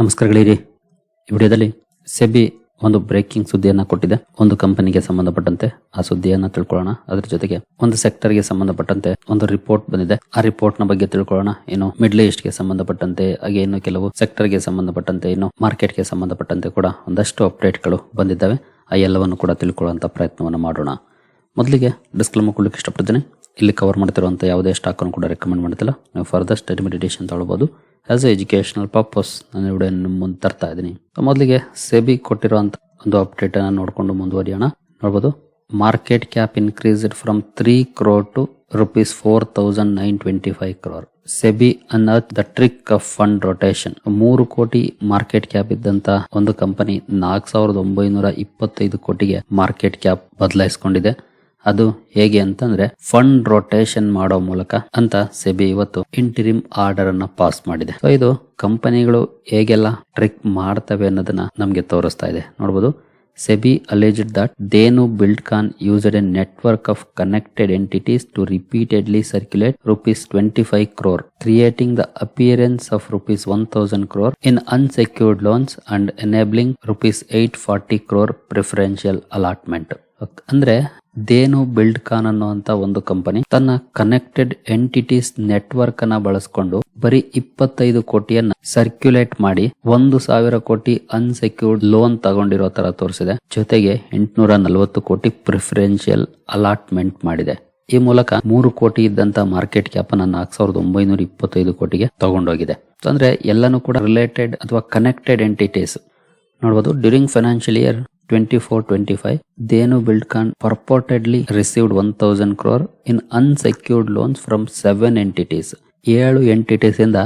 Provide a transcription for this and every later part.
ನಮಸ್ಕಾರಗಳಿರಿ. ಈ ವಿಡಿಯೋದಲ್ಲಿ ಸೆಬಿ ಒಂದು ಬ್ರೇಕಿಂಗ್ ಸುದ್ದಿಯನ್ನ ಕೊಟ್ಟಿದೆ. ಒಂದು ಕಂಪನಿಗೆ ಸಂಬಂಧಪಟ್ಟಂತೆ ಆ ಸುದ್ದಿಯನ್ನ ತಿಳ್ಕೊಳ್ಳೋಣ. ಅದ್ರ ಜೊತೆಗೆ ಒಂದು ಸೆಕ್ಟರ್ಗೆ ಸಂಬಂಧಪಟ್ಟಂತೆ ಒಂದು ರಿಪೋರ್ಟ್ ಬಂದಿದೆ, ಆ ರಿಪೋರ್ಟ್ ನ ಬಗ್ಗೆ ತಿಳ್ಕೊಳ್ಳೋಣ. ಇನ್ನು ಮಿಡ್ಲ್ ಈಸ್ಟ್ ಗೆ ಸಂಬಂಧಪಟ್ಟಂತೆ, ಹಾಗೆ ಇನ್ನು ಕೆಲವು ಸೆಕ್ಟರ್ಗೆ ಸಂಬಂಧಪಟ್ಟಂತೆ, ಇನ್ನು ಮಾರ್ಕೆಟ್ಗೆ ಸಂಬಂಧಪಟ್ಟಂತೆ ಕೂಡ ಒಂದಷ್ಟು ಅಪ್ಡೇಟ್ಗಳು ಬಂದಿದ್ದಾವೆ. ಆ ಎಲ್ಲವನ್ನು ಕೂಡ ತಿಳ್ಕೊಳ್ಳುವಂತ ಪ್ರಯತ್ನವನ್ನು ಮಾಡೋಣ. ಮೊದಲಿಗೆ ಡಿಸ್ಕ್ಲೇಮರ್ ಕೊಡ್ಲಿಕ್ಕೆ ಇಷ್ಟಪಡ್ತೀನಿ. ಇಲ್ಲಿ ಕವರ್ ಮಾಡ್ತಿರುವಂತ ಯಾವುದೇ ಸ್ಟಾಕ್ ಅನ್ನು ಕೂಡ ರೆಕಮೆಂಡ್ ಮಾಡ್ತಿಲ್ಲ. ನೀವು ಫರ್ದರ್ ಸ್ಟಡಿ ಮೆಡಿಟೇಷನ್ ತಗೊಳ್ಬಹುದು. ಆಸ್ ಎ ಎಜುಕೇಶನಲ್ ಪರ್ಪಸ್ ನಾನು ವಿಡಿಯೋ ಮುಂದೆ ತರ್ತಾ ಇದ್ದೀನಿ. ಮೊದಲಿಗೆ ಸೆಬಿ ಕೊಟ್ಟಿರುವಂತ ಒಂದು ಅಪ್ಡೇಟ್ ಅನ್ನು ನೋಡಿಕೊಂಡು ಮುಂದುವರಿಯೋಣ. ನೋಡಬಹುದು, market cap increased from 3 crore to rupees 4,925 crore. SEBI ಅನ್ನೋದ್ the trick of fund rotation. 3 ಕೋಟಿ ಮಾರ್ಕೆಟ್ ಕ್ಯಾಪ್ ಇದ್ದಂತ ಒಂದು ಕಂಪನಿ 4,925 ಕೋಟಿಗೆ ಮಾರ್ಕೆಟ್ ಕ್ಯಾಪ್ ಬದಲಾಯಿಸಿಕೊಂಡಿದೆ. ಅದು ಹೇಗೆ ಅಂತಂದ್ರೆ ಫಂಡ್ ರೊಟೇಷನ್ ಮಾಡೋ ಮೂಲಕ ಅಂತ ಸೆಬಿ ಇವತ್ತು ಇಂಟಿರಿಮ್ ಆರ್ಡರ್ ಅನ್ನ ಪಾಸ್ ಮಾಡಿದೆ. ಸೊ ಇದು ಕಂಪನಿಗಳು ಹೇಗೆಲ್ಲ ಟ್ರಿಕ್ ಮಾಡ್ತವೆ ಅನ್ನೋದನ್ನ ನಮ್ಗೆ ತೋರಿಸ್ತಾ ಇದೆ. ನೋಡಬಹುದು, SEBI alleged that Denu Buildcon used a network of connected entities to repeatedly circulate rupees 25 crore, creating the appearance of rupees 1,000 crore in unsecured loans and enabling rupees 840 crore preferential allotment. ಅಂದ್ರೆ ದೇನು ಬಿಲ್ಡ್ಕಾನ್ ಅನ್ನುವಂತ ಒಂದು company ತನ್ನ connected entities network ಅನ್ನ ಬಳಸಿಕೊಂಡು ಬರೀ 25 ಕೋಟಿಯನ್ನ circulate ಮಾಡಿ 1,000 ಕೋಟಿ unsecured loan ತಗೊಂಡಿರೋ ತರ ತೋರಿಸಿದೆ. ಜೊತೆಗೆ 840 ಕೋಟಿ ಪ್ರಿಫರೆನ್ಷಿಯಲ್ ಅಲಾಟ್ಮೆಂಟ್ ಮಾಡಿದೆ. ಈ ಮೂಲಕ 3 ಕೋಟಿ ಇದ್ದಂತ ಮಾರ್ಕೆಟ್ ಕ್ಯಾಪ್ ಅನ್ನ 4,925 ಕೋಟಿಗೆ ತಗೊಂಡೋಗಿದೆ. ಅಂದ್ರೆ ಎಲ್ಲಾನು ಕೂಡ ರಿಲೇಟೆಡ್ ಅಥವಾ ಕನೆಕ್ಟೆಡ್ ಎಂಟಿಟೀಸ್. ನೋಡಬಹುದು, during financial year 24-25, Denu Buildcon purportedly received 1,000 crore in unsecured loans from 7 entities. 7 entities ಇಂದ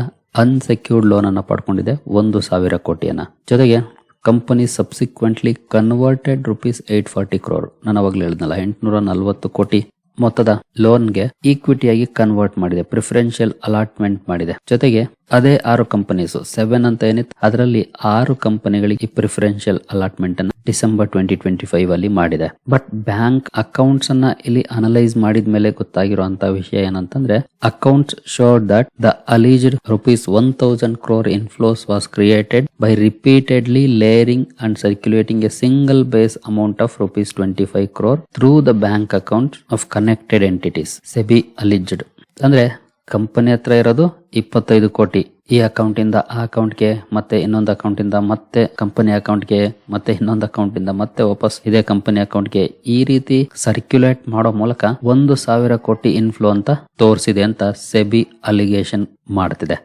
ಅನ್ಸೆಕ್ಯೂರ್ಡ್ ಲೋನ್ ಅನ್ನ ಪಡ್ಕೊಂಡಿದೆ 1,000 ಕೋಟಿಯನ್ನ. ಜೊತೆಗೆ company subsequently converted rupees 840 crore. ನಾನು ಅವಾಗಲೇ ಹೇಳಿದ್ನಲ್ಲ, 840 ಕೋಟಿ ಮೊತ್ತದ ಲೋನ್ಗೆ ಈಕ್ವಿಟಿಯಾಗಿ ಕನ್ವರ್ಟ್ ಮಾಡಿದೆ, ಪ್ರಿಫರೆನ್ಷಿಯಲ್ ಅಲಾಟ್ಮೆಂಟ್ ಮಾಡಿದೆ. ಜೊತೆಗೆ ಅದೇ 6 ಕಂಪನೀಸ್ 7 ಅಂತ ಏನಿತ್ತು, ಅದರಲ್ಲಿ 6 ಕಂಪನಿಗಳಿಗೆ ಈ ಪ್ರಿಫರೆನ್ಷಿಯಲ್ ಅಲಾಟ್ಮೆಂಟ್ ಅನ್ನ ಡಿಸೆಂಬರ್ 2025 ಅಲ್ಲಿ ಮಾಡಿದೆ. ಬಟ್ ಬ್ಯಾಂಕ್ ಅಕೌಂಟ್ಸ್ ಅನ್ನ ಇಲ್ಲಿ ಅನಲೈಸ್ ಮಾಡಿದ ಮೇಲೆ ಗೊತ್ತಾಗಿರುವಂತ ವಿಷಯ ಏನಂತಂದ್ರೆ, accounts showed that the alleged rupees 1,000 crore inflows was created by repeatedly layering and circulating a single base amount of rupees 25 crore through the bank account of connected entities. SEBI alleged ಅಂದ್ರೆ company ಹತ್ರ ಇರೋದು 25 ಕೋಟಿ, ಈ account ಇಂದ ಆ ಅಕೌಂಟ್ಗೆ, ಮತ್ತೆ ಇನ್ನೊಂದು ಅಕೌಂಟ್ ಇಂದ ಮತ್ತೆ ಕಂಪನಿ ಅಕೌಂಟ್ಗೆ, ಮತ್ತೆ ಇನ್ನೊಂದು ಅಕೌಂಟ್ ಇಂದ ಮತ್ತೆ ವಾಪಸ್ ಇದೇ ಕಂಪನಿ ಅಕೌಂಟ್ಗೆ, ಈ ರೀತಿ ಸರ್ಕ್ಯುಲೇಟ್ ಮಾಡೋ ಮೂಲಕ 1,000 ಕೋಟಿ ಇನ್ಫ್ಲೋ ಅಂತ ತೋರಿಸಿದೆ ಅಂತ ಸೆಬಿ ಅಲಿಗೇಷನ್ ಮಾಡ್ತಿದೆ.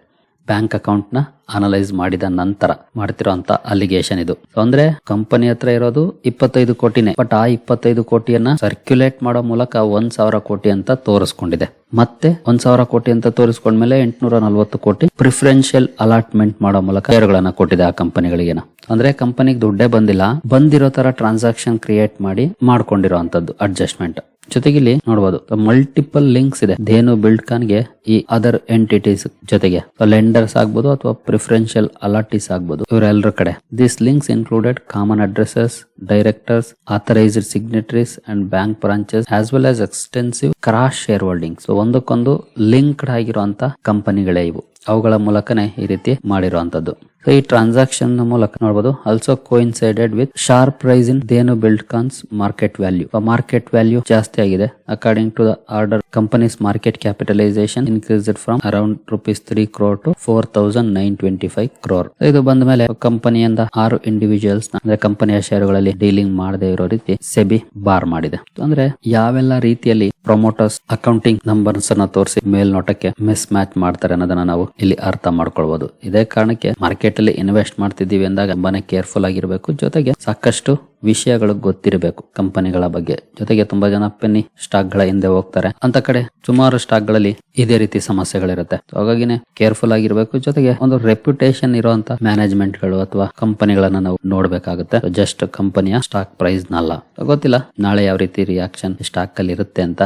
ಬ್ಯಾಂಕ್ ಅಕೌಂಟ್ ನ ಅನಲೈಸ್ ಮಾಡಿದ ನಂತರ ಮಾಡ್ತಿರೋ ಅಂತ ಅಲಿಗೇಷನ್ ಇದು. ಅಂದ್ರೆ ಕಂಪನಿ ಹತ್ರ ಇರೋದು 25 ಕೋಟಿನೇ, ಬಟ್ ಆ 25 ಕೋಟಿಯನ್ನ ಸರ್ಕ್ಯುಲೇಟ್ ಮಾಡೋ ಮೂಲಕ 1,000 ಕೋಟಿ ಅಂತ ತೋರಿಸ್ಕೊಂಡಿದೆ. ಮತ್ತೆ 1,000 ಕೋಟಿ ಅಂತ ತೋರಿಸ್ಕೊಂಡ್ಮೇಲೆ 840 ಕೋಟಿ ಪ್ರಿಫರೆನ್ಷಿಯಲ್ ಅಲಾಟ್ಮೆಂಟ್ ಮಾಡೋ ಮೂಲಕ ಷೇರುಗಳನ್ನ ಕೊಟ್ಟಿದೆ ಆ ಕಂಪನಿಗಳಿಗೆ. ಅಂದ್ರೆ ಕಂಪನಿಗೆ ದುಡ್ಡೇ ಬಂದಿಲ್ಲ, ಬಂದಿರೋ ತರ ಟ್ರಾನ್ಸಾಕ್ಷನ್ ಕ್ರಿಯೇಟ್ ಮಾಡಿ ಮಾಡ್ಕೊಂಡಿರೋ ಅಂತದ್ದು ಅಡ್ಜಸ್ಟ್ಮೆಂಟ್. ಜೊತೆಗೆ ಇಲ್ಲಿ ನೋಡಬಹುದು, ಮಲ್ಟಿಪಲ್ ಲಿಂಕ್ಸ್ ಇದೆ ದೇನು ಬಿಲ್ಡ್ಕಾನ್ ಗೆ ಈ ಅದರ್ ಎಂಟಿಟೀಸ್ ಜೊತೆಗೆ. ಲೆಂಡರ್ಸ್ ಆಗ್ಬೋದು ಅಥವಾ ಪ್ರಿಫರೆನ್ಷಿಯಲ್ ಅಲಾಟೀಸ್ ಆಗ್ಬೋದು, ಇವರೆಲ್ಲರ ಕಡೆ. This links included common addresses, directors, authorised signatories and bank branches as well as extensive cross shareholdings. ಒಂದಕ್ಕೊಂದು ಲಿಂಕ್ಡ್ ಆಗಿರುವಂತ ಕಂಪನಿಗಳೇ ಇವು. ಅವುಗಳ ಮೂಲಕನೇ ಈ ರೀತಿ ಮಾಡಿರುವಂತದ್ದು. ಸೊ ಈ ಟ್ರಾನ್ಸಾಕ್ಷನ್ ಮೂಲಕ ನೋಡಬಹುದು, also coincided with sharp rise in Dhenu Buildcon's market value. Market value ಜಾಸ್ತಿ ಆಗಿದೆ. According to the order, companies market capitalisation increased from around rupees 3 crore to 4,925 crore. ಇದು ಬಂದ ಮೇಲೆ ಕಂಪನಿಯಿಂದ 6 ಇಂಡಿವಿಜುವಲ್ಸ್ ಅಂದ್ರೆ ಕಂಪನಿಯ ಷೇರುಗಳಲ್ಲಿ ಡೀಲಿಂಗ್ ಮಾಡದೇ ಇರೋ ರೀತಿ ಸೆಬಿ ಬಾರ್ ಮಾಡಿದೆ. ಅಂದ್ರೆ ಯಾವೆಲ್ಲ ರೀತಿಯಲ್ಲಿ ಪ್ರೊಮೋಟರ್ಸ್ ಅಕೌಂಟಿಂಗ್ ನಂಬರ್ಸ್ ಅನ್ನ ತೋರಿಸಿ ಮೇಲ್ನೋಟಕ್ಕೆ ಮಿಸ್ ಮ್ಯಾಚ್ ಮಾಡ್ತಾರೆ ಅನ್ನೋದನ್ನ ನಾವು ಇಲ್ಲಿ ಅರ್ಥ ಮಾಡ್ಕೊಳ್ಬಹುದು. ಇದೇ ಕಾರಣಕ್ಕೆ ಮಾರ್ಕೆಟ್ ಅಲ್ಲಿ ಇನ್ವೆಸ್ಟ್ ಮಾಡ್ತಿದ್ದೀವಿ ಅಂದಾಗ ತುಂಬಾನೇ ಕೇರ್ಫುಲ್ ಆಗಿರಬೇಕು. ಜೊತೆಗೆ ಸಾಕಷ್ಟು ವಿಷಯಗಳು ಗೊತ್ತಿರಬೇಕು ಕಂಪನಿಗಳ ಬಗ್ಗೆ. ಜೊತೆಗೆ ತುಂಬಾ ಜನ ಪೆನ್ನಿ ಸ್ಟಾಕ್ ಗಳ ಹಿಂದೆ ಹೋಗ್ತಾರೆ. ಅಂತ ಕಡೆ ಸುಮಾರು ಸ್ಟಾಕ್ ಗಳಲ್ಲಿ ಇದೇ ರೀತಿ ಸಮಸ್ಯೆಗಳಿರುತ್ತೆ. ಹಾಗಾಗಿನೇ ಕೇರ್ಫುಲ್ ಆಗಿರ್ಬೇಕು. ಜೊತೆಗೆ ಒಂದು ರೆಪ್ಯುಟೇಷನ್ ಇರುವಂತ ಮ್ಯಾನೇಜ್ಮೆಂಟ್ ಗಳು ಅಥವಾ ಕಂಪನಿಗಳನ್ನ ನಾವು ನೋಡ್ಬೇಕಾಗುತ್ತೆ. ಜಸ್ಟ್ ಕಂಪನಿಯ ಸ್ಟಾಕ್ ಪ್ರೈಸ್ ನಲ್ಲ. ಗೊತ್ತಿಲ್ಲ ನಾಳೆ ಯಾವ ರೀತಿ ರಿಯಾಕ್ಷನ್ ಸ್ಟಾಕ್ ಅಲ್ಲಿ ಇರುತ್ತೆ ಅಂತ.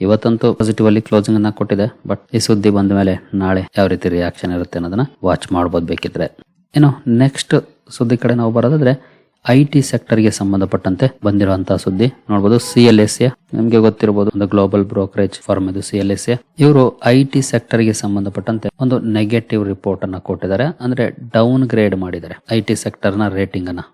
ಇವತ್ತಂತೂ ಪಾಸಿಟಿವ್ ಅಲ್ಲಿ ಕ್ಲೋಸಿಂಗ್ ಅನ್ನ ಕೊಟ್ಟಿದೆ, ಬಟ್ ಈ ಸುದ್ದಿ ಬಂದ ಮೇಲೆ ನಾಳೆ ಯಾವ ರೀತಿ ರಿಯಾಕ್ಷನ್ ಇರುತ್ತೆ ಅನ್ನೋದನ್ನ ವಾಚ್ ಮಾಡಬಹುದು ಬೇಕಿದ್ರೆ. ಇನ್ನು ನೆಕ್ಸ್ಟ್ ಸುದ್ದಿ ಕಡೆ ನಾವು ಬರೋದಾದ್ರೆ, IT ಸೆಕ್ಟರ್ಗೆ ಸಂಬಂಧಪಟ್ಟಂತೆ ಬಂದಿರುವಂತಹ ಸುದ್ದಿ ನೋಡಬಹುದು. CLSA ನಿಮ್ಗೆ ಗೊತ್ತಿರಬಹುದು, ಒಂದು ಗ್ಲೋಬಲ್ ಬ್ರೋಕರೇಜ್ ಫರ್ಮ್ ಇದು CLSA. ಇವರು IT ಸೆಕ್ಟರ್ಗೆ ಸಂಬಂಧಪಟ್ಟಂತೆ ಒಂದು ನೆಗೆಟಿವ್ ರಿಪೋರ್ಟ್ ಅನ್ನ ಕೊಟ್ಟಿದ್ದಾರೆ, ಅಂದ್ರೆ ಡೌನ್ ಗ್ರೇಡ್ ಮಾಡಿದ್ದಾರೆ IT ಸೆಕ್ಟರ್ ನ ರೇಟಿಂಗ್ ಅನ್ನ.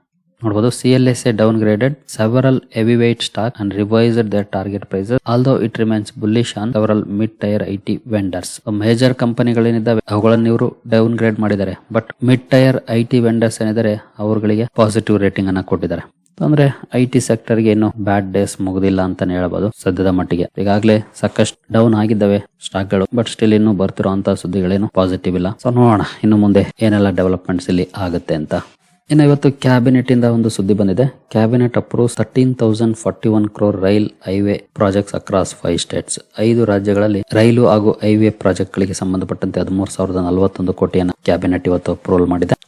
ನೋಡಬಹುದು, CLSA downgraded several heavyweight stock and revised their target prices, although it remains bullish on several mid-tier IT vendors. Major ಕಂಪನಿಗಳೇನಿದ್ದಾವೆ ಅವುಗಳನ್ನು ಇವರು ಡೌನ್ಗ್ರೇಡ್ ಮಾಡಿದ್ದಾರೆ, but mid tier IT vendors ಏನಿದ್ದಾರೆ ಅವರುಗಳಿಗೆ ಪಾಸಿಟಿವ್ ರೇಟಿಂಗ್ ಅನ್ನ ಕೊಟ್ಟಿದ್ದಾರೆ. ಅಂದ್ರೆ IT ಸೆಕ್ಟರ್ಗೆ ಇನ್ನು ಬ್ಯಾಡ್ ಡೇಸ್ ಮುಗುದಿಲ್ಲ ಅಂತಾನೆ ಹೇಳ್ಬೋದು ಸದ್ಯದ ಮಟ್ಟಿಗೆ. ಈಗಾಗಲೇ ಸಾಕಷ್ಟು ಡೌನ್ ಆಗಿದ್ದಾವೆ ಸ್ಟಾಕ್ಗಳು, ಬಟ್ ಸ್ಟಿಲ್ ಇನ್ನು ಬರ್ತಿರುವಂತಹ ಸುದ್ದಿಗಳೇನು ಪಾಸಿಟಿವ್ ಇಲ್ಲ. ಸೊ ನೋಡೋಣ ಇನ್ನು ಮುಂದೆ ಏನೆಲ್ಲ ಡೆವಲಪ್ಮೆಂಟ್ಸ್ ಇಲ್ಲಿ ಆಗುತ್ತೆ ಅಂತ. ಇನ್ನು ಇವತ್ತು ಕ್ಯಾಬಿನೆಟ್ ಇಂದ ಒಂದು ಸುದ್ದಿ ಬಂದಿದೆ. Cabinet approves 13,041 crore rail highway projects across 5 states. 5 ರಾಜ್ಯಗಳಲ್ಲಿ ರೈಲು ಹಾಗೂ ಹೈವೇ ಪ್ರಾಜೆಕ್ಟ್ ಗಳಿಗೆ ಸಂಬಂಧಪಟ್ಟಂತೆ 13,041 ಕೋಟಿಯನ್ನು ಕ್ಯಾಬಿನೆಟ್ ಇವತ್ತು ಅಪ್ರೂವಲ್ ಮಾಡಿದೆ.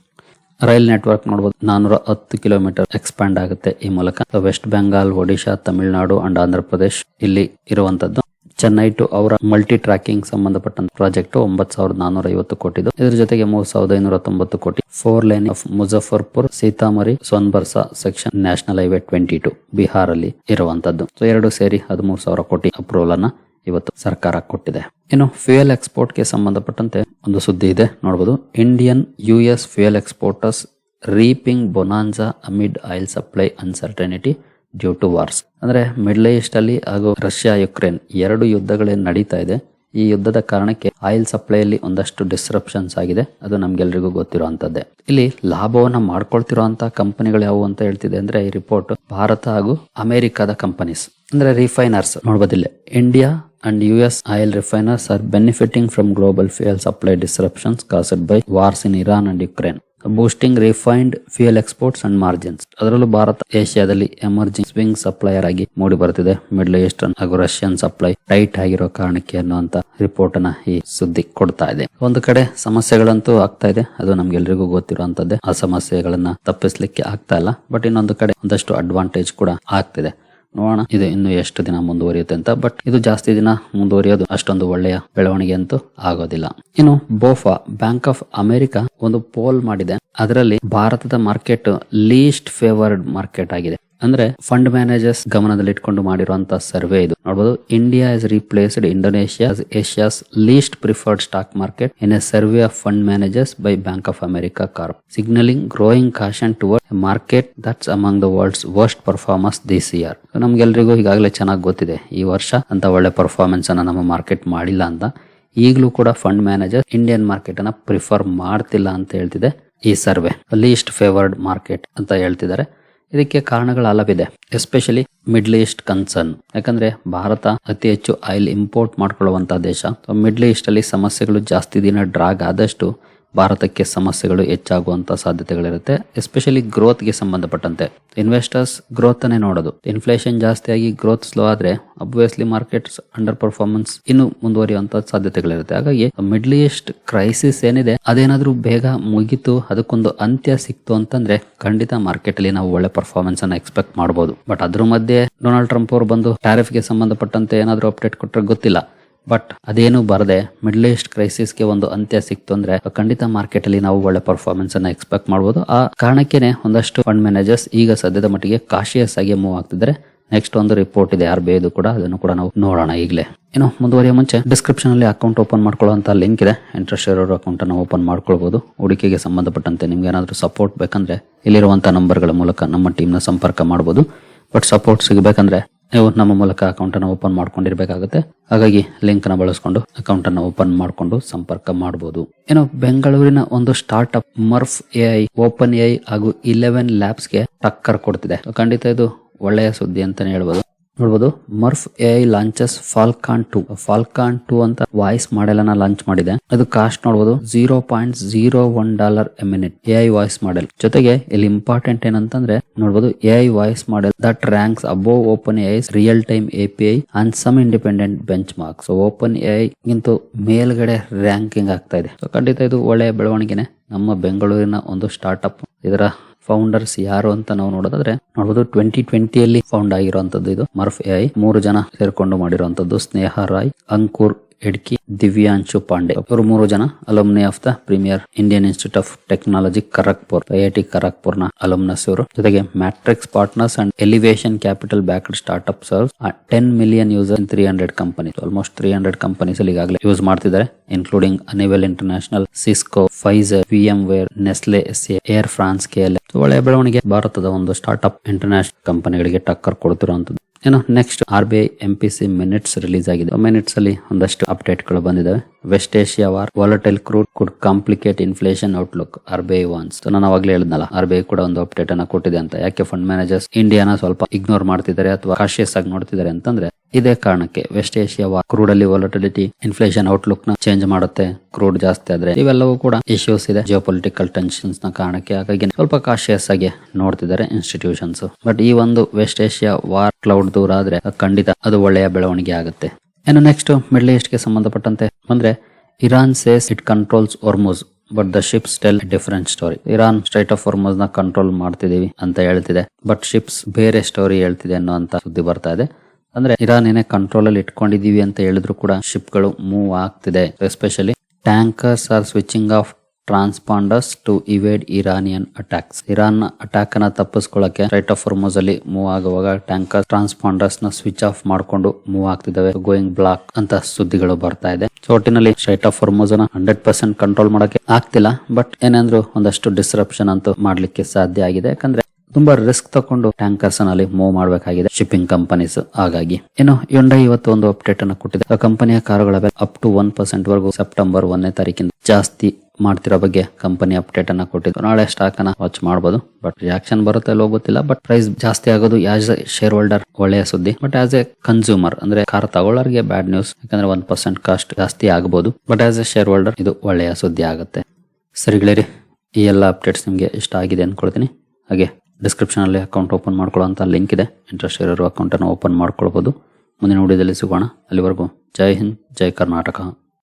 ರೈಲ್ ನೆಟ್ವರ್ಕ್ ನೋಡಬಹುದು, 410 ಕಿಲೋಮೀಟರ್ ಎಕ್ಸ್ಪ್ಯಾಂಡ್ ಆಗುತ್ತೆ ಈ ಮೂಲಕ. ವೆಸ್ಟ್ ಬೆಂಗಾಲ್, ಒಡಿಶಾ, ತಮಿಳುನಾಡು ಅಂಡ್ ಆಂಧ್ರ ಪ್ರದೇಶ್ ಇಲ್ಲಿ ಇರುವಂತದ್ದು. ಚೆನ್ನೈ ಟು ಅವರ ಮಲ್ಟಿ ಟ್ರ್ಯಾಕಿಂಗ್ ಸಂಬಂಧಪಟ್ಟ ಪ್ರಾಜೆಕ್ಟ್ 9,450 ಕೋಟಿದು. ಇದರ ಜೊತೆಗೆ 3,590 ಕೋಟಿ 4 line of Muzaffarpur Sitamarhi Sonbarsa section national highway 22 Bihar ಅಲ್ಲಿ ಇರುವಂತದ್ದು. ಸೊ ಎರಡು ಸೇರಿ 13,000 ಕೋಟಿ ಅಪ್ರೂವಲ್ ಅನ್ನ ಇವತ್ತು ಸರ್ಕಾರ ಕೊಟ್ಟಿದೆ. ಇನ್ನು ಫ್ಯೂಯಲ್ ಎಕ್ಸ್ಪೋರ್ಟ್ ಗೆ ಸಂಬಂಧಪಟ್ಟಂತೆ ಒಂದು ಸುದ್ದಿ ಇದೆ ನೋಡಬಹುದು. Indian US fuel exporters reaping bonanza amid oil supply uncertainty due to wars. ಅಂದ್ರೆ ಮಿಡ್ಲ್ ಈಸ್ಟ್ ಅಲ್ಲಿ ಹಾಗೂ ರಷ್ಯಾ ಯುಕ್ರೇನ್ 2 ಯುದ್ಧಗಳೇನು ನಡೀತಾ ಇದೆ, ಈ ಯುದ್ಧದ ಕಾರಣಕ್ಕೆ ಆಯಿಲ್ ಸಪ್ಲೈಯಲ್ಲಿ ಒಂದಷ್ಟು ಡಿಸ್ರಪ್ಷನ್ಸ್ ಆಗಿದೆ. ಅದು ನಮ್ಗೆಲ್ರಿಗೂ ಗೊತ್ತಿರುವಂತದ್ದೇ. ಇಲ್ಲಿ ಲಾಭವನ್ನ ಮಾಡ್ಕೊಳ್ತಿರುವಂತಹ ಕಂಪನಿಗಳು ಯಾವುವು ಅಂತ ಹೇಳ್ತಿದೆ ಅಂದ್ರೆ ಈ ರಿಪೋರ್ಟ್ ಭಾರತ ಹಾಗೂ ಅಮೆರಿಕದ ಕಂಪನೀಸ್, ಅಂದ್ರೆ ರಿಫೈನರ್ಸ್ ನೋಡಬಹುದಿಲ್ಲ. India and US oil refiners are benefiting from global fuel supply disruptions caused by wars in Iran and Ukraine, boosting refined fuel exports and margins. ಅದರಲ್ಲೂ ಭಾರತ ಏಷ್ಯಾದಲ್ಲಿ ಎಮರ್ಜಿಂಗ್ ಸ್ವಿಂಗ್ ಸಪ್ಲೈಯರ್ ಆಗಿ ಮೂಡಿ ಬರ್ತಿದೆ. Middle eastern ಹಾಗೂ Russian supply tight ಆಗಿರೋ ಕಾರಣಕ್ಕೆ ಅನ್ನುವಂತ report ಅನ್ನ ಈ ಸುದ್ದಿ ಕೊಡ್ತಾ ಇದೆ. ಒಂದು ಕಡೆ ಸಮಸ್ಯೆಗಳಂತೂ ಆಗ್ತಾ ಇದೆ, ಅದು ನಮ್ಗೆಲ್ರಿಗೂ ಗೊತ್ತಿರುವಂತದ್ದೇ. ಆ ಸಮಸ್ಯೆಗಳನ್ನ ತಪ್ಪಿಸ್ಲಿಕ್ಕೆ ಆಗ್ತಾ ಇಲ್ಲ, ಬಟ್ ಇನ್ನೊಂದು ಕಡೆ ಒಂದಷ್ಟು ಅಡ್ವಾಂಟೇಜ್ ಕೂಡ ಆಗ್ತಿದೆ. ನೋಡೋಣ ಇದು ಇನ್ನು ಎಷ್ಟು ದಿನ ಮುಂದುವರಿಯುತ್ತೆ ಅಂತ. ಬಟ್ ಇದು ಜಾಸ್ತಿ ದಿನ ಮುಂದುವರಿಯೋದು ಅಷ್ಟೊಂದು ಒಳ್ಳೆಯ ಬೆಳವಣಿಗೆ ಅಂತೂ ಆಗೋದಿಲ್ಲ. ಇನ್ನು ಬೋಫಾ ಬ್ಯಾಂಕ್ ಆಫ್ ಅಮೆರಿಕ ಒಂದು ಪೋಲ್ ಮಾಡಿದೆ. ಅದರಲ್ಲಿ ಭಾರತದ ಮಾರ್ಕೆಟ್ ಲೀಸ್ಟ್ ಫೇವರ್ಡ್ ಮಾರ್ಕೆಟ್ ಆಗಿದೆ. ಅಂದ್ರೆ ಫಂಡ್ ಮ್ಯಾನೇಜರ್ಸ್ ಗಮನದಲ್ಲಿ ಇಟ್ಕೊಂಡು ಮಾಡಿರುವಂತಹ ಸರ್ವೆ ಇದು ನೋಡಬಹುದು. India is replaced Indonesia Asia's least preferred stock market in a survey of fund managers by Bank of America Corp, signalling growing caution toward a market that's among the world's worst performers this year. ನಮ್ಗೆಲ್ರಿಗೂ ಈಗಾಗಲೇ ಚೆನ್ನಾಗಿ ಗೊತ್ತಿದೆ ಈ ವರ್ಷ ಅಂತ ಒಳ್ಳೆ performance ಅನ್ನ ನಮ್ಮ ಮಾರ್ಕೆಟ್ ಮಾಡಿಲ್ಲ ಅಂತ. ಈಗಲೂ ಕೂಡ ಫಂಡ್ ಮ್ಯಾನೇಜರ್ ಇಂಡಿಯನ್ ಮಾರ್ಕೆಟ್ ಅನ್ನ ಪ್ರಿಫರ್ ಮಾಡ್ತಿಲ್ಲ ಅಂತ ಹೇಳ್ತಿದೆ ಈ ಸರ್ವೆ. ಲೀಸ್ಟ್ ಫೇವರ್ಡ್ ಮಾರ್ಕೆಟ್ ಅಂತ ಹೇಳ್ತಿದ್ದಾರೆ. ಇದಕ್ಕೆ ಕಾರಣಗಳು ಹಲವಿದೆ, ಎಸ್ಪೆಷಲಿ ಮಿಡ್ಲ್ ಈಸ್ಟ್ ಕನ್ಸರ್ನ್. ಯಾಕಂದ್ರೆ ಭಾರತ ಅತಿ ಹೆಚ್ಚು ಆಯಿಲ್ ಇಂಪೋರ್ಟ್ ಮಾಡ್ಕೊಳ್ಳುವಂತಹ ದೇಶ. ಮಿಡ್ಲ್ ಈಸ್ಟ್ ಅಲ್ಲಿ ಸಮಸ್ಯೆಗಳು ಜಾಸ್ತಿ ದಿನ ಡ್ರಾಗ್ ಆದಷ್ಟು ಭಾರತಕ್ಕೆ ಸಮಸ್ಯೆಗಳು ಹೆಚ್ಚಾಗುವಂತ ಸಾಧ್ಯತೆಗಳಿರುತ್ತೆ. ಎಸ್ಪೆಷಲಿ ಗ್ರೋತ್ ಗೆ ಸಂಬಂಧಪಟ್ಟಂತೆ ಇನ್ವೆಸ್ಟರ್ಸ್ ಗ್ರೋತ್ ಅನ್ನೇ ನೋಡೋದು. ಇನ್ಫ್ಲೇಷನ್ ಜಾಸ್ತಿ ಆಗಿ ಗ್ರೋತ್ ಸ್ಲೋ ಆದ್ರೆ ಅಬ್ವಿಯಸ್ಲಿ ಮಾರ್ಕೆಟ್ಸ್ ಅಂಡರ್ ಪರ್ಫಾರ್ಮೆನ್ಸ್ ಇನ್ನು ಮುಂದುವರಿಯುವಂತ ಸಾಧ್ಯತೆಗಳಿರುತ್ತೆ. ಹಾಗಾಗಿ ಮಿಡ್ಲ್ ಈಸ್ಟ್ ಕ್ರೈಸಿಸ್ ಏನಿದೆ ಅದೇನಾದ್ರೂ ಬೇಗ ಮುಗಿತು, ಅದಕ್ಕೊಂದು ಅಂತ್ಯ ಸಿಕ್ತು ಅಂತಂದ್ರೆ ಖಂಡಿತ ಮಾರ್ಕೆಟ್ ಅಲ್ಲಿ ನಾವು ಒಳ್ಳೆ ಪರ್ಫಾರ್ಮೆನ್ಸ್ ಅನ್ನ ಎಕ್ಸ್ಪೆಕ್ಟ್ ಮಾಡಬಹುದು. ಬಟ್ ಅದ್ರ ಮಧ್ಯೆ ಡೊನಾಲ್ಡ್ ಟ್ರಂಪ್ ಅವರು ಬಂದು ಟ್ಯಾರಿಫ್ ಗೆ ಸಂಬಂಧಪಟ್ಟಂತೆ ಏನಾದ್ರೂ ಅಪ್ಡೇಟ್ ಕೊಟ್ಟರೆ ಗೊತ್ತಿಲ್ಲ. ಬಟ್ ಅದೇನು ಬರದೆ ಮಿಡ್ಲ್ ಈಸ್ಟ್ ಕ್ರೈಸಿಸ್ಗೆ ಒಂದು ಅಂತ್ಯ ಸಿಕ್ತು ಅಂದ್ರೆ ಖಂಡಿತ ಮಾರ್ಕೆಟ್ ಅಲ್ಲಿ ನಾವು ಒಳ್ಳೆ ಪರ್ಫಾರ್ಮೆನ್ಸ್ ಅನ್ನ ಎಕ್ಸ್ಪೆಕ್ಟ್ ಮಾಡಬಹುದು. ಆ ಕಾರಣಕ್ಕೇನೆ ಒಂದಷ್ಟು ಫಂಡ್ ಮ್ಯಾನೇಜರ್ಸ್ ಈಗ ಸದ್ಯದ ಮಟ್ಟಿಗೆ ಕಾಶಿಯಸ್ ಆಗಿ ಮೂವ್ ಆಗ್ತಿದ್ದಾರೆ. ನೆಕ್ಸ್ಟ್ ಒಂದು ರಿಪೋರ್ಟ್ ಇದೆ RBI ಕೂಡ, ಅದನ್ನು ಕೂಡ ನಾವು ನೋಡೋಣ ಈಗಲೇ. ಇನ್ನು ಮುಂದುವರಿಯ ಮುಂಚೆ ಡಿಸ್ಕ್ರಿಪ್ಷನ್ ಅಲ್ಲಿ ಅಕೌಂಟ್ ಓಪನ್ ಮಾಡ್ಕೊಳ್ಳುವಂತ ಲಿಂಕ್ ಇದೆ. ಇಂಟ್ರೆಸ್ಟ್ ಇರೋರು ಅಕೌಂಟ್ ಅನ್ನು ಓಪನ್ ಮಾಡ್ಕೊಳ್ಬಹುದು. ಹೂಡಿಕೆಗೆ ಸಂಬಂಧಪಟ್ಟಂತೆ ನಿಮ್ಗೆ ಏನಾದ್ರೂ ಸಪೋರ್ಟ್ ಬೇಕಂದ್ರೆ ಇಲ್ಲಿರುವಂತಹ ನಂಬರ್ಗಳ ಮೂಲಕ ನಮ್ಮ ಟೀಮ್ ನ ಸಂಪರ್ಕ ಮಾಡಬಹುದು. ಬಟ್ ಸಪೋರ್ಟ್ ಸಿಗಬೇಕಂದ್ರೆ ನೀವು ನಮ್ಮ ಮೂಲಕ ಅಕೌಂಟ್ ಅನ್ನು ಓಪನ್ ಮಾಡ್ಕೊಂಡಿರ್ಬೇಕಾಗುತ್ತೆ. ಹಾಗಾಗಿ ಲಿಂಕ್ ನ ಬಳಸ್ಕೊಂಡು ಅಕೌಂಟ್ ಅನ್ನು ಓಪನ್ ಮಾಡ್ಕೊಂಡು ಸಂಪರ್ಕ ಮಾಡಬಹುದು. ಏನು ಬೆಂಗಳೂರಿನ ಒಂದು startup Murf AI Open AI ಹಾಗೂ 11 ಲ್ಯಾಬ್ಸ್ ಗೆ ಟಕ್ಕರ್ ಕೊಡ್ತಿದೆ. ಖಂಡಿತ ಇದು ಒಳ್ಳೆಯ ಸುದ್ದಿ ಅಂತಾನೆ ಹೇಳ್ಬೋದು. ನೋಡಬಹುದು, ಮರ್ಫ್ AI ಲಾಂಚಸ್ ಫಾಲ್ಕಾನ್ 2 ಅಂತ ವಾಯ್ಸ್ ಮಾಡೆಲ್ ಅನ್ನ ಲಾಂಚ್ ಮಾಡಿದೆ. ಅದು ಕಾಸ್ಟ್ ನೋಡಬಹುದು $0.01 a minute AI voice model. ಜೊತೆಗೆ ಇಲ್ಲಿ ಇಂಪಾರ್ಟೆಂಟ್ ಏನಂತಂದ್ರೆ ನೋಡಬಹುದು AI voice model that ranks above open AI's real time API and some independent benchmark. So open AI ಗಿಂತ ಮೇಲ್ಗಡೆ ರ್ಯಾಂಕಿಂಗ್ ಆಗ್ತಾ ಇದೆ. ಸೊ ಖಂಡಿತ ಇದು ಒಳ್ಳೆಯ ಬೆಳವಣಿಗೆನೆ. ನಮ್ಮ ಬೆಂಗಳೂರಿನ ಒಂದು ಸ್ಟಾರ್ಟ್ ಅಪ್. ಇದರ ಫೌಂಡರ್ಸ್ ಯಾರು ಅಂತ ನಾವು ನೋಡೋದಾದ್ರೆ ನೋಡಬಹುದು 2020 ಫೌಂಡ್ ಆಗಿರುವಂತದ್ದು ಇದು ಮರ್ಫ್ AI. 3 ಜನ ಸೇರ್ಕೊಂಡು ಮಾಡಿರುವಂತದ್ದು. ಸ್ನೇಹ ರಾಯ್, ಅಂಕುರ್ ಇಡ್ಕಿ, ದಿವ್ಯಾಂಶು ಪಾಂಡೆ. ಇವರು 3 ಜನ alumni of the premier Indian Institute of Technology Kharagpur, IIT Kharagpur ನ ಅಲುಮ್ನಸ್ ಇವರು. ಜೊತೆಗೆ Matrix Partners and Elevation Capital backed startup serves 10 million user in 300 companies. Almost 300 companies ಅಲ್ಲಿ ಈಗಾಗಲೇ ಯೂಸ್ ಮಾಡ್ತಿದ್ದಾರೆ, including Honeywell International, Cisco, Pfizer, VMware, Nestle, Air France, KLM. ಒಳ್ಳೆಯ ಬೆಳವಣಿಗೆ. ಭಾರತದ ಒಂದು ಸ್ಟಾರ್ಟ್ಅಪ್ ಇಂಟರ್ನ್ಯಾಷನಲ್ ಕಂಪನಿಗಳಿಗೆ ಟಕ್ಕರ್ ಕೊಡುತ್ತಿರುವಂತದ್ದು. Next RBI MPC minutes release ಆಗಿದೆ. ಮಿನಿಟ್ಸ್ ಅಲ್ಲಿ ಒಂದಷ್ಟು ಅಪ್ಡೇಟ್ ಗಳು ಬಂದಿದ್ದಾವೆ. West Asia war, volatile crude could complicate inflation outlook, RBI warns. ನಾನು ಅವಾಗಲೇ ಹೇಳಿದ್ನಲ್ಲ, RBI ಕೂಡ ಒಂದು ಅಪ್ಡೇಟ್ ಅನ್ನ ಕೊಟ್ಟಿದೆ ಅಂತ. ಯಾಕೆ ಫಂಡ್ ಮ್ಯಾನೇಜರ್ಸ್ ಇಂಡಿಯಾನ ಸ್ವಲ್ಪ ಇಗ್ನೋರ್ ಮಾಡ್ತಿದ್ದಾರೆ ಅಥವಾ ಕಾಶಿಯಸ್ ಆಗಿ ನೋಡ್ತಿದ್ದಾರೆ ಅಂತಂದ್ರೆ ಇದೇ ಕಾರಣಕ್ಕೆ. ವೆಸ್ಟ್ ಏಷ್ಯಾ ವಾರ್, ಕ್ರೂಡ್ ಅಲ್ಲಿ ವಾಲಟಿಲಿಟಿ, ಇನ್ಫ್ಲೇಷನ್ ಔಟ್ಲುಕ್ ನ ಚೇಂಜ್ ಮಾಡುತ್ತೆ. ಕ್ರೂಡ್ ಜಾಸ್ತಿ ಆದ್ರೆ ಇವೆಲ್ಲವೂ ಕೂಡ ಇಶ್ಯೂಸ್ ಇದೆ, ಜಿಯೋಪೊಲಿಟಿಕಲ್ ಟೆನ್ಷನ್ಸ್ ನ ಕಾರಣಕ್ಕೆ. ಹಾಗಾಗಿ ಸ್ವಲ್ಪ ಕಾಶಿಯಸ್ ಆಗಿ ನೋಡ್ತಿದ್ದಾರೆ ಇನ್ಸ್ಟಿಟ್ಯೂಷನ್ಸ್. ಬಟ್ ಈ ಒಂದು ವೆಸ್ಟ್ ಏಷ್ಯಾ ವಾರ್ ಕ್ಲೌಡ್ ದೂರ ಆದ್ರೆ ಖಂಡಿತ ಅದು ಒಳ್ಳೆಯ ಬೆಳವಣಿಗೆ ಆಗುತ್ತೆ. ನೆಕ್ಸ್ಟ್ ಮಿಡ್ಲ್ ಈಸ್ಟ್ ಗೆ ಸಂಬಂಧಪಟ್ಟಂತೆ ಬಂದ್ರೆ, Iran says it controls Hormuz but the ships tell different story. Iran straight of Hormuz ನ ಕಂಟ್ರೋಲ್ ಮಾಡ್ತಿದೀವಿ ಅಂತ ಹೇಳ್ತಿದೆ, ಬಟ್ ಶಿಪ್ಸ್ ಬೇರೆ ಸ್ಟೋರಿ ಹೇಳ್ತಿದೆ ಅನ್ನುವಂತ ಸುದ್ದಿ ಬರ್ತಾ ಇದೆ. ಅಂದ್ರೆ ಇರಾನ್ ಏನೇ ಕಂಟ್ರೋಲ್ ಅಲ್ಲಿ ಇಟ್ಕೊಂಡಿದೀವಿ ಅಂತ ಹೇಳಿದ್ರು ಕೂಡ ಶಿಪ್ ಗಳು ಮೂವ್ ಆಗ್ತಿದೆ. Especially tankers are switching off transponders to evade Iranian attacks. Iran attack ಅನ್ನ ತಪ್ಪಿಸ್ಕೊಳ್ಳಕ್ಕೆ ಸ್ಟ್ರೈಟ್ ಆಫ್ ಹೊರ್ಮುಜ್ ಅಲ್ಲಿ ಮೂವ್ ಆಗುವಾಗ ಟ್ಯಾಂಕರ್ ಟ್ರಾನ್ಸ್ಪಾಂಡರ್ಸ್ ನ ಸ್ವಿಚ್ ಆಫ್ ಮಾಡ್ಕೊಂಡು ಮೂವ್ ಆಗ್ತಿದ್ದಾವೆ, ಗೋಯಿಂಗ್ ಬ್ಲಾಕ್ ಅಂತ ಸುದ್ದಿಗಳು ಬರ್ತಾ ಇದೆ. ಒಟ್ಟಿನಲ್ಲಿ ಸ್ಟ್ರೈಟ್ ಆಫ್ ಹೊರ್ಮುಜ್ ನ 100% ಕಂಟ್ರೋಲ್ ಮಾಡಕ್ಕೆ ಆಗ್ತಿಲ್ಲ, ಬಟ್ ಏನಂದ್ರು ಒಂದಷ್ಟು ಡಿಸ್ರಪ್ಷನ್ ಅಂತೂ ಮಾಡ್ಲಿಕ್ಕೆ ಸಾಧ್ಯ ಆಗಿದೆ. ಯಾಕಂದ್ರೆ ತುಂಬಾ ರಿಸ್ಕ್ ತಗೊಂಡು ಟ್ಯಾಂಕರ್ಸ್ ನಲ್ಲಿ ಮೂವ್ ಮಾಡಬೇಕಾಗಿದೆ ಶಿಪ್ಪಿಂಗ್ ಕಂಪನೀಸ್. ಹಾಗಾಗಿ Hyundai ಇವತ್ತು ಒಂದು ಅಪ್ಡೇಟ್ ಅನ್ನು ಕೊಟ್ಟಿದೆ. ಆ ಕಂಪನಿಯ ಕಾರುಗಳ ಬೆಲೆ ಅಪ್ ಟು 1% ವರೆಗೂ ಸೆಪ್ಟೆಂಬರ್ 1ನೇ ತಾರೀಕಿಂದ ಜಾಸ್ತಿ ಮಾಡ್ತಿರೋ ಬಗ್ಗೆ ಕಂಪನಿ ಅಪ್ಡೇಟ್ ಅನ್ನ ಕೊಟ್ಟಿದ್ದು. ನಾಳೆ ಸ್ಟಾಕ್ ಅನ್ನ ವಾಚ್ ಮಾಡಬಹುದು, ಬಟ್ ರಿಯಾಕ್ಷನ್ ಬರುತ್ತೆ ಅಲ್ಲೋ ಗೊತ್ತಿಲ್ಲ. ಬಟ್ ಪ್ರೈಸ್ ಜಾಸ್ತಿ ಆಗೋದು ಆಸ್ ಎ ಶೇರ್ ಹೋಲ್ಡರ್ ಒಳ್ಳೆಯ ಸುದ್ದಿ, ಬಟ್ ಆಸ್ ಎ ಕನ್ಸ್ಯೂಮರ್ ಅಂದ್ರೆ ಕಾರ್ ತಗೊಳ್ಳೋರಿಗೆ ಬ್ಯಾಡ್ ನ್ಯೂಸ್. ಯಾಕಂದ್ರೆ 1% ಕಾಸ್ಟ್ ಜಾಸ್ತಿ ಆಗಬಹುದು, but as A share holder ಇದು ಒಳ್ಳೆಯ ಸುದ್ದಿ ಆಗುತ್ತೆ. ಸರಿ ಗೆಳೆಯರಿ, ಈ ಎಲ್ಲ ಅಪ್ಡೇಟ್ಸ್ ನಿಮಗೆ ಇಷ್ಟ ಆಗಿದೆ ಅನ್ಕೊಳ್ತೀನಿ. ಹಾಗೆ ಡಿಸ್ಕ್ರಿಪ್ಷನ್ ಅಲ್ಲಿ ಅಕೌಂಟ್ ಓಪನ್ ಮಾಡ್ಕೊಳ್ಳೋ ಲಿಂಕ್ ಇದೆ. ಇಂಟ್ರೆಸ್ಟ್ ಇರೋರು ಅಕೌಂಟ್ ಅನ್ನು ಓಪನ್ ಮಾಡ್ಕೊಳ್ಬಹುದು. ಮುಂದಿನ ವಿಡಿಯೋದಲ್ಲಿ ಸಿಗೋಣ. ಅಲ್ಲಿವರೆಗೂ ಜೈ ಹಿಂದ್, ಜೈ ಕರ್ನಾಟಕ.